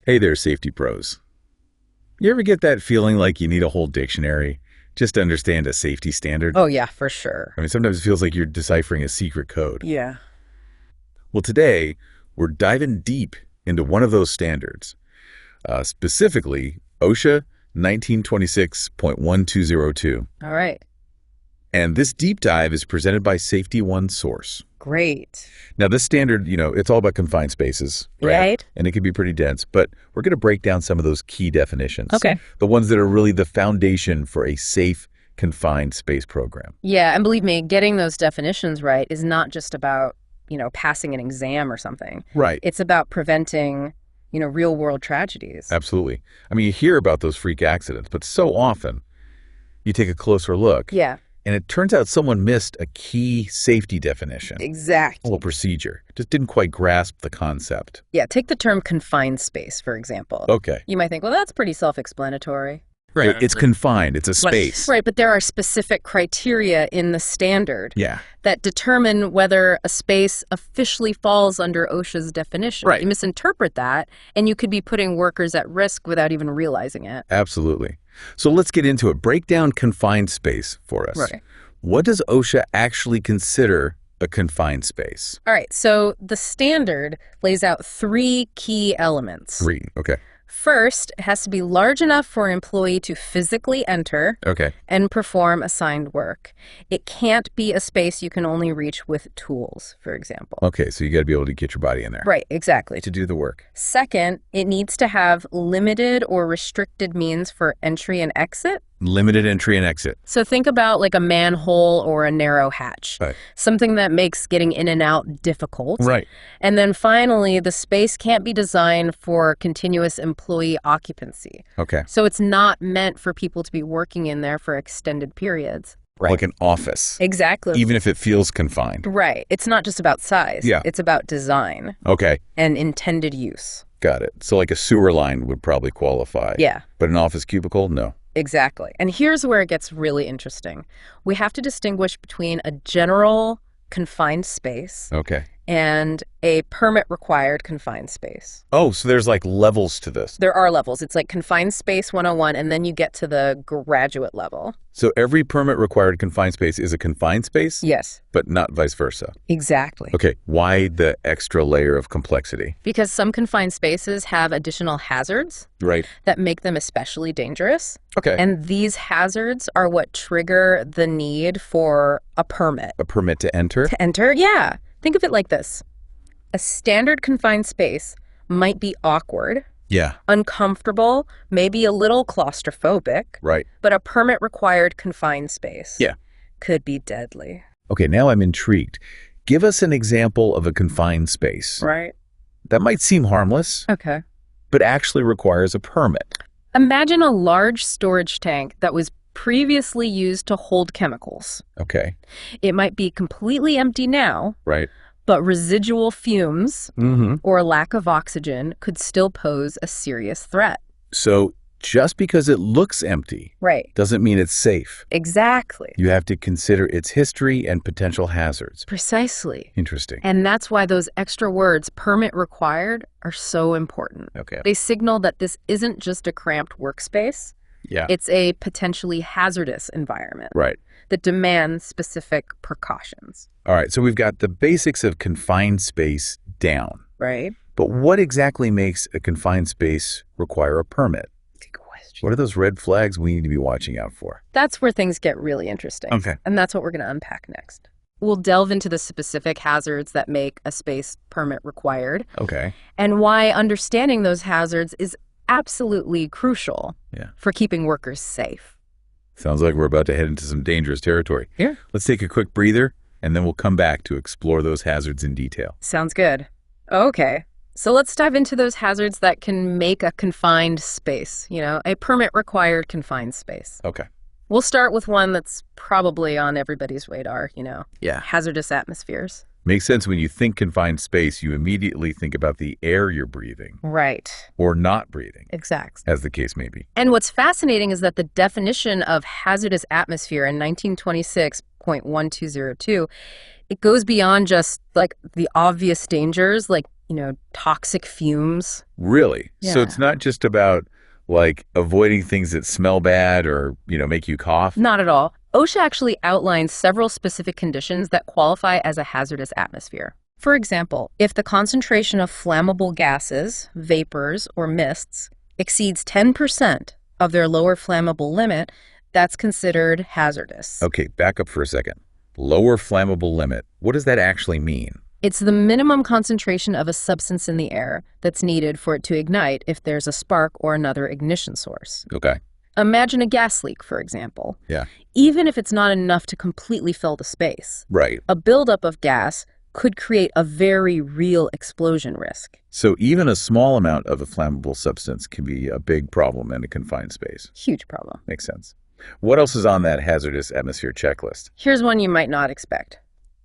Hey there, safety pros. You ever get that feeling like you need a whole dictionary just to understand a safety standard? Oh, yeah, for sure. I mean, sometimes it feels like you're deciphering a secret code. Yeah. Well, today, we're diving deep into one of those standards, specifically OSHA 1926.1202. All right. And this deep dive is presented by Safety One Source. Great. Now, this standard, it's all about confined spaces, Right. And it can be pretty dense, but we're going to break down some of those key definitions. Okay. The ones that are really the foundation for a safe, confined space program. Yeah, and believe me, getting those definitions right is not just about, passing an exam or something. Right. It's about preventing, real world tragedies. Absolutely. I mean, you hear about those freak accidents, but so often you take a closer look. Yeah. And it turns out someone missed a key safety definition. Exactly. Or procedure. Just didn't quite grasp the concept. Yeah, take the term confined space, for example. Okay. You might think, well, that's pretty self-explanatory. Right. It's confined. It's a space. Right, but there are specific criteria in the standard Yeah. that determine whether a space officially falls under OSHA's definition. Right. You misinterpret that, and you could be putting workers at risk without even realizing it. Absolutely. So let's get into it. Break down confined space for us. Right. What does OSHA actually consider a confined space? All right, so the standard lays out 3 key elements. 3. Okay. First, it has to be large enough for an employee to physically enter Okay. and perform assigned work. It can't be a space you can only reach with tools, for example. Okay, so you got to be able to get your body in there. Right, exactly. To do the work. Second, it needs to have limited or restricted means for entry and exit. Limited entry and exit. So think about like a manhole or a narrow hatch, Right. something that makes getting in and out difficult. Right. And then finally, the space can't be designed for continuous employee occupancy. Okay. So it's not meant for people to be working in there for extended periods. Right. Like an office. Exactly. Even if it feels confined. Right. It's not just about size. Yeah. It's about design Okay. and intended use. Got it. So like a sewer line would probably qualify. Yeah. But an office cubicle, no. Exactly. And here's where it gets really interesting. We have to distinguish between a general confined space Okay. and a permit-required confined space. Oh, so there's like levels to this. There are levels. It's like confined space 101, and then you get to the graduate level. So every permit-required confined space is a confined space? Yes, But not vice versa. exactly. Okay, why the extra layer of complexity? Because some confined spaces have additional hazards Right. that make them especially dangerous. Okay. And these hazards are what trigger the need for a permit. A permit to enter? To enter? Yeah. Think of it like this. A standard confined space might be awkward, Yeah. uncomfortable, maybe a little claustrophobic, Right. but a permit-required confined space Yeah. could be deadly. Okay, now I'm intrigued. Give us an example of a confined space. Right. That might seem harmless, Okay. but actually requires a permit. Imagine a large storage tank that was previously used to hold chemicals. Okay. It might be completely empty now, Right. but residual fumes Mm-hmm. or lack of oxygen could still pose a serious threat. So just because it looks empty Right. doesn't mean it's safe. Exactly. You have to consider its history and potential hazards. Precisely. Interesting. And that's why those extra words, permit required, are so important. Okay. They signal that this isn't just a cramped workspace. Yeah. It's a potentially hazardous environment Right. that demands specific precautions. All right. So we've got the basics of confined space down. Right? But what exactly makes a confined space require a permit? Good question. What are those red flags we need to be watching out for? That's where things get really interesting. Okay. And that's what we're going to unpack next. We'll delve into the specific hazards that make a space permit required Okay. and why understanding those hazards is absolutely crucial Yeah. for keeping workers safe. Sounds like we're about to head into some dangerous territory. Yeah. Let's take a quick breather, and then we'll come back to explore those hazards in detail. Sounds good. Okay. So let's dive into those hazards that can make a confined space, a permit-required confined space. Okay. We'll start with one that's probably on everybody's radar, Yeah. hazardous atmospheres. Makes sense when you think confined space, you immediately think about the air you're breathing Right. or not breathing, Exactly. as the case may be. And what's fascinating is that the definition of hazardous atmosphere in 1926.1202, it goes beyond just like the obvious dangers like toxic fumes. Really? So Yeah. it's not just about like avoiding things that smell bad or, make you cough? Not at all. OSHA actually outlines several specific conditions that qualify as a hazardous atmosphere. For example, if the concentration of flammable gases, vapors, or mists exceeds 10% of their lower flammable limit, that's considered hazardous. Okay, back up for a second. Lower flammable limit. What does that actually mean? It's the minimum concentration of a substance in the air that's needed for it to ignite if there's a spark or another ignition source. Okay. Imagine a gas leak, for example. Yeah. Even if it's not enough to completely fill the space, Right. a buildup of gas could create a very real explosion risk. So even a small amount of a flammable substance can be a big problem in a confined space. Huge problem. Makes sense. What else is on that hazardous atmosphere checklist? Here's one you might not expect.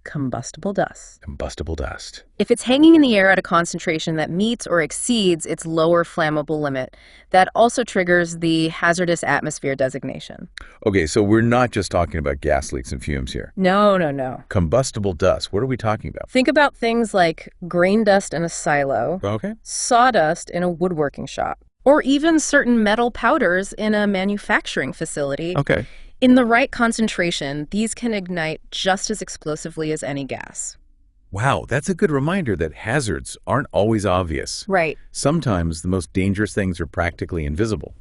Combustible dust. Combustible dust. If it's hanging in the air at a concentration that meets or exceeds its lower flammable limit, that also triggers the hazardous atmosphere designation. Okay, so we're not just talking about gas leaks and fumes here. No. Combustible dust, what are we talking about? Think about things like grain dust in a silo, Okay. sawdust in a woodworking shop, or even certain metal powders in a manufacturing facility. Okay. In the right concentration, these can ignite just as explosively as any gas. Wow, that's a good reminder that hazards aren't always obvious. Right. Sometimes the most dangerous things are practically invisible.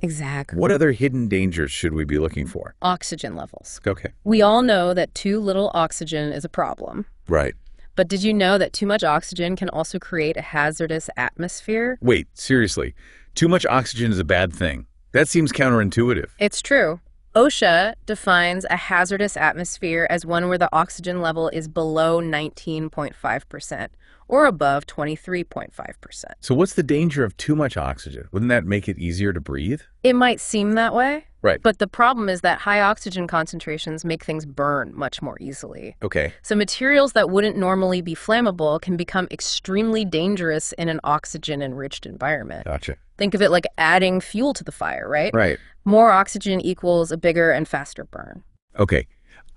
Exactly. What other hidden dangers should we be looking for? Oxygen levels. Okay. We all know that too little oxygen is a problem. Right. But did you know that too much oxygen can also create a hazardous atmosphere? Wait, seriously. Too much oxygen is a bad thing. That seems counterintuitive. It's true. OSHA defines a hazardous atmosphere as one where the oxygen level is below 19.5% or above 23.5%. So what's the danger of too much oxygen? Wouldn't that make it easier to breathe? It might seem that way, Right. but the problem is that high oxygen concentrations make things burn much more easily. Okay. So materials that wouldn't normally be flammable can become extremely dangerous in an oxygen-enriched environment. Gotcha. Think of it like adding fuel to the fire, right? Right. More oxygen equals a bigger and faster burn. Okay.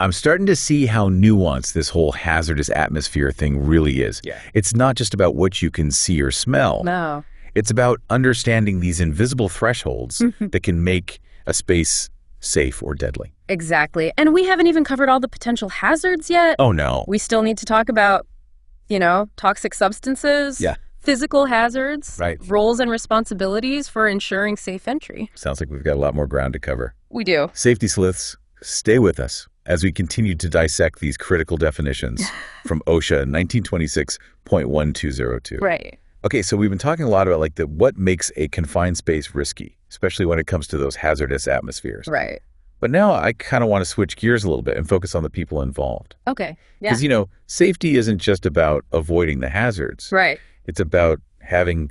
I'm starting to see how nuanced this whole hazardous atmosphere thing really is. Yeah. It's not just about what you can see or smell. No. It's about understanding these invisible thresholds that can make a space safe or deadly. Exactly. And we haven't even covered all the potential hazards yet. Oh, no. We still need to talk about, toxic substances. Yeah. Physical hazards. Right. Roles and responsibilities for ensuring safe entry. Sounds like we've got a lot more ground to cover. We do. Safety sleuths, stay with us as we continue to dissect these critical definitions from OSHA 1926.1202. Right. Okay, so we've been talking a lot about what makes a confined space risky, especially when it comes to those hazardous atmospheres. Right. But now I kind of want to switch gears a little bit and focus on the people involved. Okay. Yeah. Because, safety isn't just about avoiding the hazards. Right. It's about having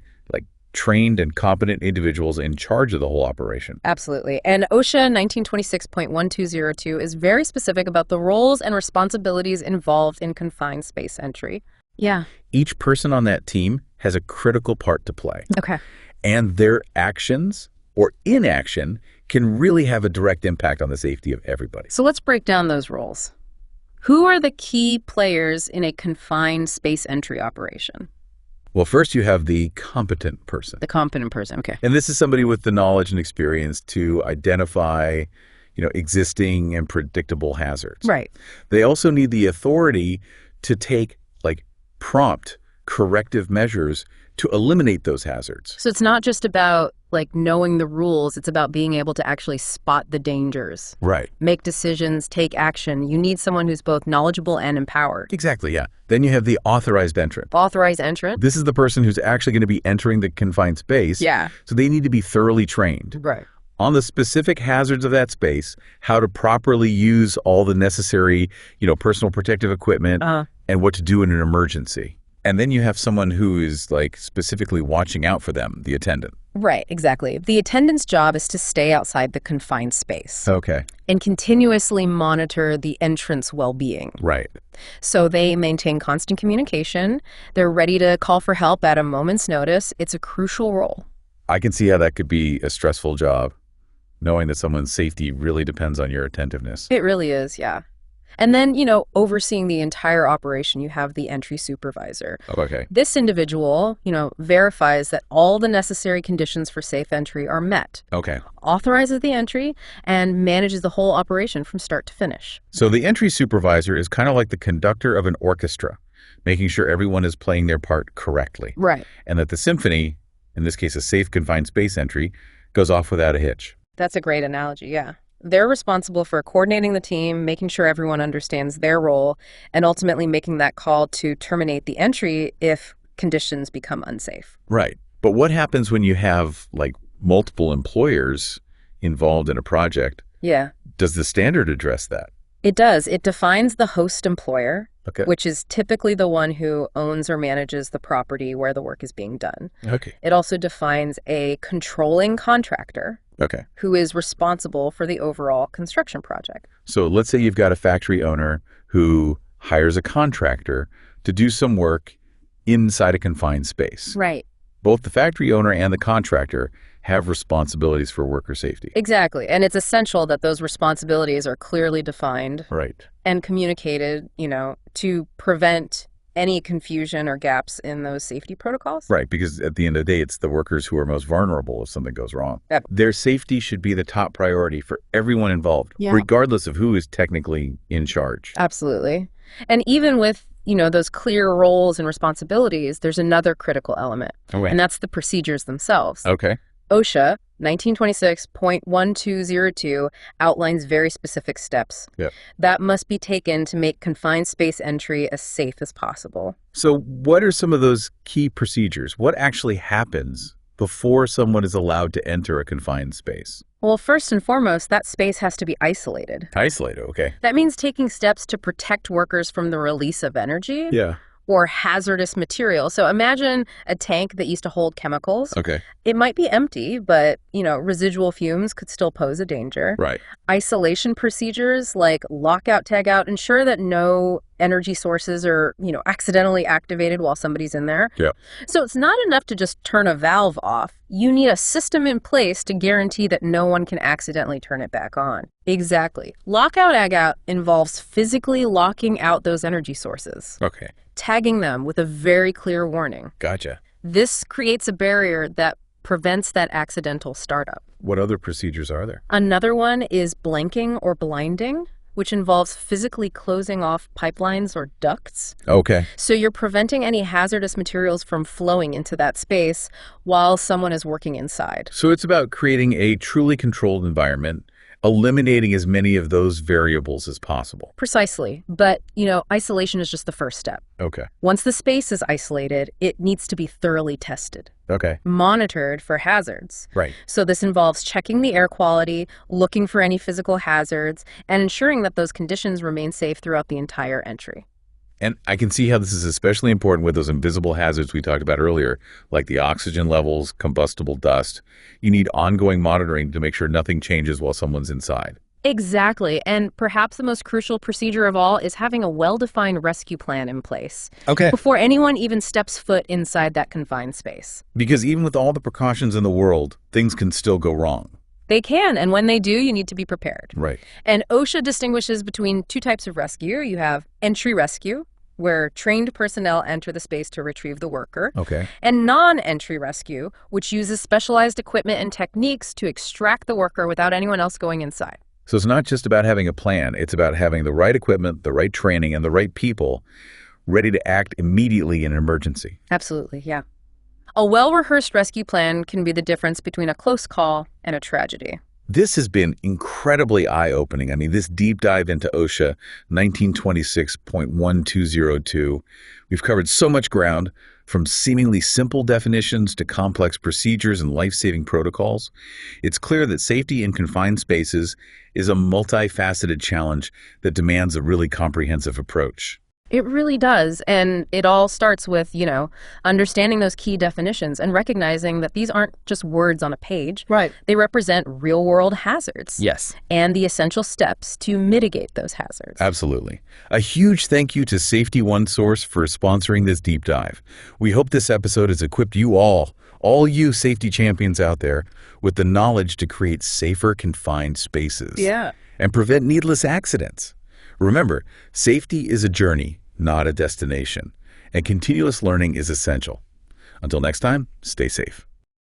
trained and competent individuals in charge of the whole operation. Absolutely. And OSHA 1926.1202 is very specific about the roles and responsibilities involved in confined space entry. Yeah. Each person on that team has a critical part to play. Okay. And their actions or inaction can really have a direct impact on the safety of everybody. So let's break down those roles. Who are the key players in a confined space entry operation? Well, first you have the competent person. The competent person, okay. And this is somebody with the knowledge and experience to identify, existing and predictable hazards. Right. They also need the authority to take prompt corrective measures to eliminate those hazards. So it's not just about knowing the rules, it's about being able to actually spot the dangers. Right. Make decisions, take action. You need someone who's both knowledgeable and empowered. Exactly, yeah. Then you have the authorized entrant. Authorized entrant? This is the person who's actually going to be entering the confined space. Yeah. So they need to be thoroughly trained Right. on the specific hazards of that space, how to properly use all the necessary, personal protective equipment, and what to do in an emergency. And then you have someone who is specifically watching out for them, the attendant. Right, exactly. The attendant's job is to stay outside the confined space Okay. and continuously monitor the entrant's well-being. Right. So they maintain constant communication. They're ready to call for help at a moment's notice. It's a crucial role. I can see how that could be a stressful job, knowing that someone's safety really depends on your attentiveness. It really is, yeah. And then, overseeing the entire operation, you have the entry supervisor. Okay. This individual, verifies that all the necessary conditions for safe entry are met, Okay. authorizes the entry, and manages the whole operation from start to finish. So the entry supervisor is kind of like the conductor of an orchestra, making sure everyone is playing their part correctly. Right. And that the symphony, in this case a safe confined space entry, goes off without a hitch. That's a great analogy, yeah. They're responsible for coordinating the team, making sure everyone understands their role, and ultimately making that call to terminate the entry if conditions become unsafe. Right. But what happens when you have, like, multiple employers involved in a project? Yeah. Does the standard address that? It does. It defines the host employer, Okay. which is typically the one who owns or manages the property where the work is being done. Okay. It also defines a controlling contractor, Okay. who is responsible for the overall construction project. So let's say you've got a factory owner who hires a contractor to do some work inside a confined space. Right. Both the factory owner and the contractor have responsibilities for worker safety. Exactly. And it's essential that those responsibilities are clearly defined Right. and communicated, to prevent any confusion or gaps in those safety protocols. Right, because at the end of the day, it's the workers who are most vulnerable if something goes wrong. Yep. Their safety should be the top priority for everyone involved, regardless of who is technically in charge. Absolutely. And even with, those clear roles and responsibilities, there's another critical element, and that's the procedures themselves. Okay. OSHA 1926.1202 outlines very specific steps that must be taken to make confined space entry as safe as possible. So what are some of those key procedures? What actually happens before someone is allowed to enter a confined space? Well, first and foremost, that space has to be isolated. Isolated, okay. That means taking steps to protect workers from the release of energy. Yeah. Or hazardous material. So imagine a tank that used to hold chemicals. Okay. It might be empty, but, residual fumes could still pose a danger. Right. Isolation procedures like lockout, tagout, ensure that no energy sources are, accidentally activated while somebody's in there. Yeah. So it's not enough to just turn a valve off. You need a system in place to guarantee that no one can accidentally turn it back on. Exactly. Lockout, tagout involves physically locking out those energy sources. Okay. Tagging them with a very clear warning. Gotcha. This creates a barrier that prevents that accidental startup. What other procedures are there? Another one is blanking or blinding, which involves physically closing off pipelines or ducts. Okay. So you're preventing any hazardous materials from flowing into that space while someone is working inside. So it's about creating a truly controlled environment, eliminating as many of those variables as possible. Precisely. But, isolation is just the first step. Okay. Once the space is isolated, it needs to be thoroughly tested. Okay. Monitored for hazards. Right. So this involves checking the air quality, looking for any physical hazards, and ensuring that those conditions remain safe throughout the entire entry. And I can see how this is especially important with those invisible hazards we talked about earlier, like the oxygen levels, combustible dust. You need ongoing monitoring to make sure nothing changes while someone's inside. Exactly. And perhaps the most crucial procedure of all is having a well-defined rescue plan in place. Okay. Before anyone even steps foot inside that confined space. Because even with all the precautions in the world, things can still go wrong. They can, and when they do, you need to be prepared. Right. And OSHA distinguishes between two types of rescue. You have entry rescue, where trained personnel enter the space to retrieve the worker. Okay. And non-entry rescue, which uses specialized equipment and techniques to extract the worker without anyone else going inside. So it's not just about having a plan. It's about having the right equipment, the right training, and the right people ready to act immediately in an emergency. Absolutely, yeah. A well-rehearsed rescue plan can be the difference between a close call and a tragedy. This has been incredibly eye-opening. I mean, this deep dive into OSHA 1926.1202. We've covered so much ground, from seemingly simple definitions to complex procedures and life-saving protocols. It's clear that safety in confined spaces is a multifaceted challenge that demands a really comprehensive approach. It really does. And it all starts with, understanding those key definitions and recognizing that these aren't just words on a page. Right. They represent real-world hazards. Yes. And the essential steps to mitigate those hazards. Absolutely. A huge thank you to Safety One Source for sponsoring this deep dive. We hope this episode has equipped you all you safety champions out there, with the knowledge to create safer confined spaces. Yeah. And prevent needless accidents. Remember, safety is a journey, not a destination, and continuous learning is essential. Until next time, stay safe.